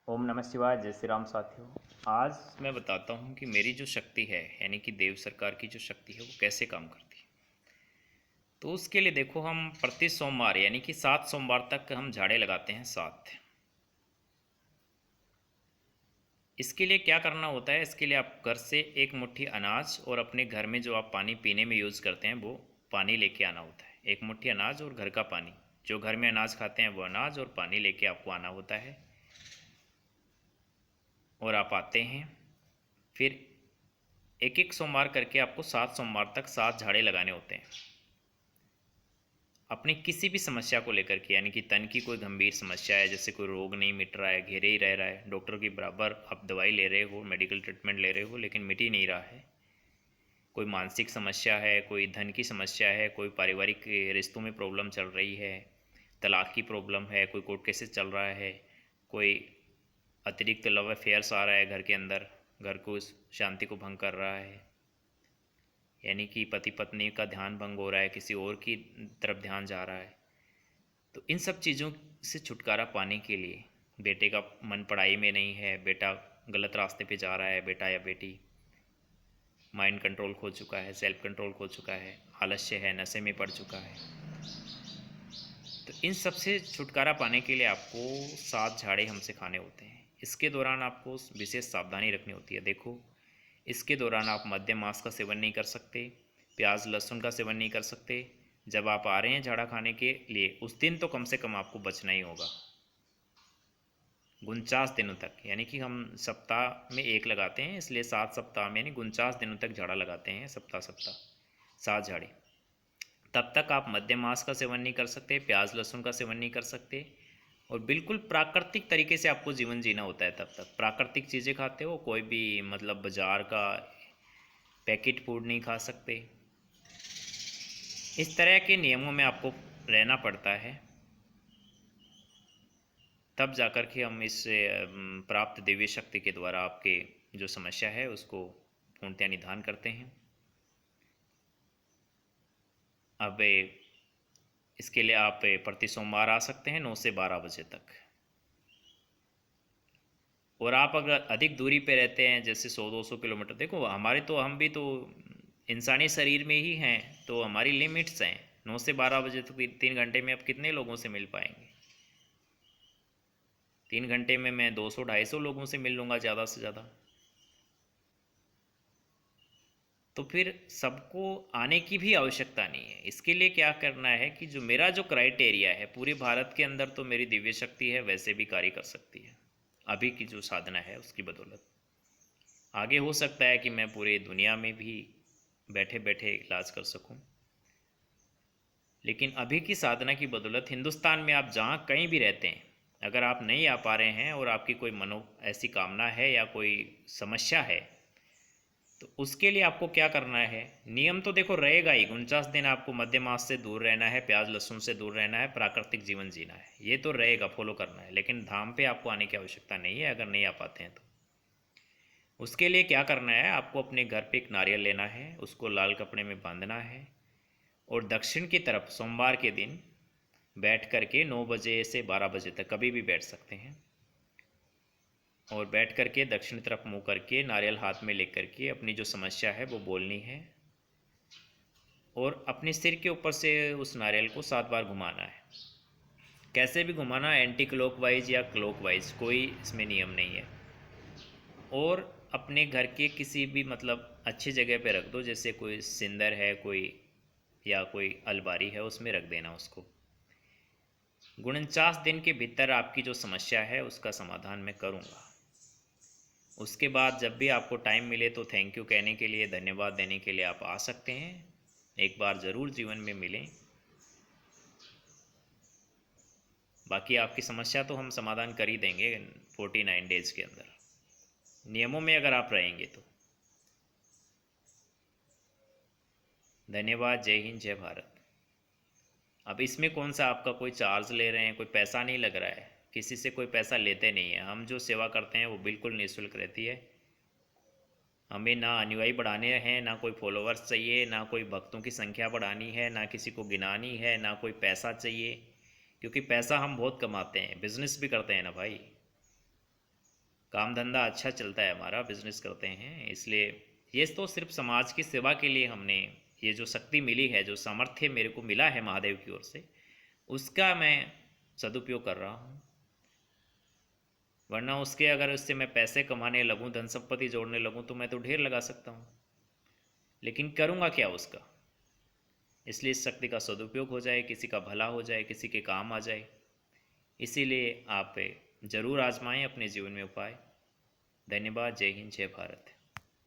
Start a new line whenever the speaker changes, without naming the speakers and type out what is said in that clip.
ओम नमः शिवाय। जय श्री राम साथियों। आज मैं बताता हूँ कि मेरी जो शक्ति है यानी कि देव सरकार की जो शक्ति है वो कैसे काम करती है। तो उसके लिए देखो, हम प्रति सोमवार यानी कि 7 सोमवार तक हम झाड़े लगाते हैं 7। इसके लिए क्या करना होता है, इसके लिए आप घर से एक मुट्ठी अनाज और अपने घर में जो आप पानी पीने में यूज़ करते हैं वो पानी लेके आना होता है। एक मुट्ठी अनाज और घर का पानी, जो घर में अनाज खाते हैं वो अनाज और पानी लेके आपको आना होता है। और आप आते हैं, फिर एक एक सोमवार करके आपको 7 सोमवार तक 7 झाड़े लगाने होते हैं अपनी किसी भी समस्या को लेकर के। यानी कि तन की कोई गंभीर समस्या है, जैसे कोई रोग नहीं मिट रहा है, घेरे ही रह रहा है, डॉक्टर की बराबर आप दवाई ले रहे हो, मेडिकल ट्रीटमेंट ले रहे हो, लेकिन मिट ही नहीं रहा है। कोई मानसिक समस्या है, कोई धन की समस्या है, कोई पारिवारिक रिश्तों में प्रॉब्लम चल रही है, तलाक की प्रॉब्लम है, कोई कोर्ट केसेस चल रहा है, कोई अतिरिक्त लव अफेयर्स आ रहा है घर के अंदर, घर को शांति को भंग कर रहा है, यानी कि पति पत्नी का ध्यान भंग हो रहा है, किसी और की तरफ ध्यान जा रहा है। तो इन सब चीज़ों से छुटकारा पाने के लिए, बेटे का मन पढ़ाई में नहीं है, बेटा गलत रास्ते पे जा रहा है, बेटा या बेटी माइंड कंट्रोल खो चुका है, सेल्फ कंट्रोल खो चुका है, आलस्य है, नशे में पड़ चुका है, तो इन सब से छुटकारा पाने के लिए आपको 7 झाड़े हमसे खाने होते हैं। इसके दौरान आपको विशेष सावधानी रखनी होती है। देखो, इसके दौरान आप मध्यम मांस का सेवन नहीं कर सकते, प्याज लहसुन का सेवन नहीं कर सकते। जब आप आ रहे हैं झाड़ा खाने के लिए, उस दिन तो कम से कम आपको बचना ही होगा 49 दिनों तक। यानी कि हम सप्ताह में एक लगाते हैं, इसलिए 7 सप्ताह में यानी 49 दिनों तक झाड़ा लगाते हैं, सप्ताह सप्ताह 7 झाड़ी। तब तक आप मध्यम मांस का सेवन नहीं कर सकते, प्याज लहसुन का सेवन नहीं कर सकते, और बिल्कुल प्राकृतिक तरीके से आपको जीवन जीना होता है। तब तक प्राकृतिक चीज़ें खाते हो, कोई भी मतलब बाज़ार का पैकेट फूड नहीं खा सकते। इस तरह के नियमों में आपको रहना पड़ता है, तब जाकर के हम इस प्राप्त दिव्य शक्ति के द्वारा आपके जो समस्या है उसको पूर्णतः निदान करते हैं। अब इसके लिए आप प्रति सोमवार आ सकते हैं 9 से 12 बजे तक। और आप अगर अधिक दूरी पे रहते हैं, जैसे 100-200 किलोमीटर, देखो हमारे तो, हम भी तो इंसानी शरीर में ही हैं, तो हमारी लिमिट्स हैं। 9 से 12 बजे तो 3 घंटे में आप कितने लोगों से मिल पाएंगे? 3 घंटे में मैं 200-250 लोगों से मिल लूँगा ज़्यादा से ज़्यादा। तो फिर सबको आने की भी आवश्यकता नहीं है। इसके लिए क्या करना है कि जो मेरा जो क्राइटेरिया है, पूरे भारत के अंदर तो मेरी दिव्य शक्ति है वैसे भी कार्य कर सकती है अभी की जो साधना है उसकी बदौलत। आगे हो सकता है कि मैं पूरे दुनिया में भी बैठे बैठे इलाज कर सकूं, लेकिन अभी की साधना की बदौलत हिंदुस्तान में आप जहाँ कहीं भी रहते हैं, अगर आप नहीं आ पा रहे हैं और आपकी कोई मनो ऐसी कामना है या कोई समस्या है, तो उसके लिए आपको क्या करना है। नियम तो देखो रहेगा ही, 49 दिन आपको मध्य मास से दूर रहना है, प्याज लहसुन से दूर रहना है, प्राकृतिक जीवन जीना है, ये तो रहेगा, फॉलो करना है। लेकिन धाम पे आपको आने की आवश्यकता नहीं है अगर नहीं आ पाते हैं तो। उसके लिए क्या करना है, आपको अपने घर पे एक नारियल लेना है, उसको लाल कपड़े में बांधना है, और दक्षिण की तरफ सोमवार के दिन बैठ कर के 9 बजे से 12 बजे तक कभी भी बैठ सकते हैं, और बैठ कर के दक्षिण तरफ मुँह करके नारियल हाथ में लेकर के अपनी जो समस्या है वो बोलनी है, और अपने सिर के ऊपर से उस नारियल को 7 बार घुमाना है। कैसे भी घुमाना, एंटी क्लॉकवाइज या क्लॉकवाइज, कोई इसमें नियम नहीं है। और अपने घर के किसी भी मतलब अच्छी जगह पे रख दो, जैसे कोई सिंदर है कोई, या कोई अलमारी है, उसमें रख देना उसको। 49 दिन के भीतर आपकी जो समस्या है उसका समाधान मैं करूँगा। उसके बाद जब भी आपको टाइम मिले तो थैंक यू कहने के लिए, धन्यवाद देने के लिए आप आ सकते हैं। एक बार ज़रूर जीवन में मिलें। बाकी आपकी समस्या तो हम समाधान कर ही देंगे 49 डेज़ के अंदर, नियमों में अगर आप रहेंगे तो। धन्यवाद। जय हिंद, जय भारत। अब इसमें कौन सा आपका कोई चार्ज ले रहे हैं, कोई पैसा नहीं लग रहा है, किसी से कोई पैसा लेते नहीं है। हम जो सेवा करते हैं वो बिल्कुल निःशुल्क रहती है। हमें ना अनुयायी बढ़ाने हैं, ना कोई फॉलोअर्स चाहिए, ना कोई भक्तों की संख्या बढ़ानी है, ना किसी को गिनानी है, ना कोई पैसा चाहिए, क्योंकि पैसा हम बहुत कमाते हैं, बिजनेस भी करते हैं ना भाई। काम धंधा अच्छा चलता है, हमारा बिजनेस करते हैं, इसलिए ये तो सिर्फ समाज की सेवा के लिए हमने ये जो शक्ति मिली है, जो सामर्थ्य मेरे को मिला है महादेव की ओर से, उसका मैं सदुपयोग कर रहा हूँ। वरना उसके अगर उससे मैं पैसे कमाने लगूँ, धन संपत्ति जोड़ने लगूँ, तो मैं तो ढेर लगा सकता हूँ, लेकिन करूँगा क्या उसका। इसलिए इस शक्ति का सदुपयोग हो जाए, किसी का भला हो जाए, किसी के काम आ जाए। इसीलिए आप ज़रूर आजमाएं अपने जीवन में उपाय। धन्यवाद। जय हिंद, जय भारत।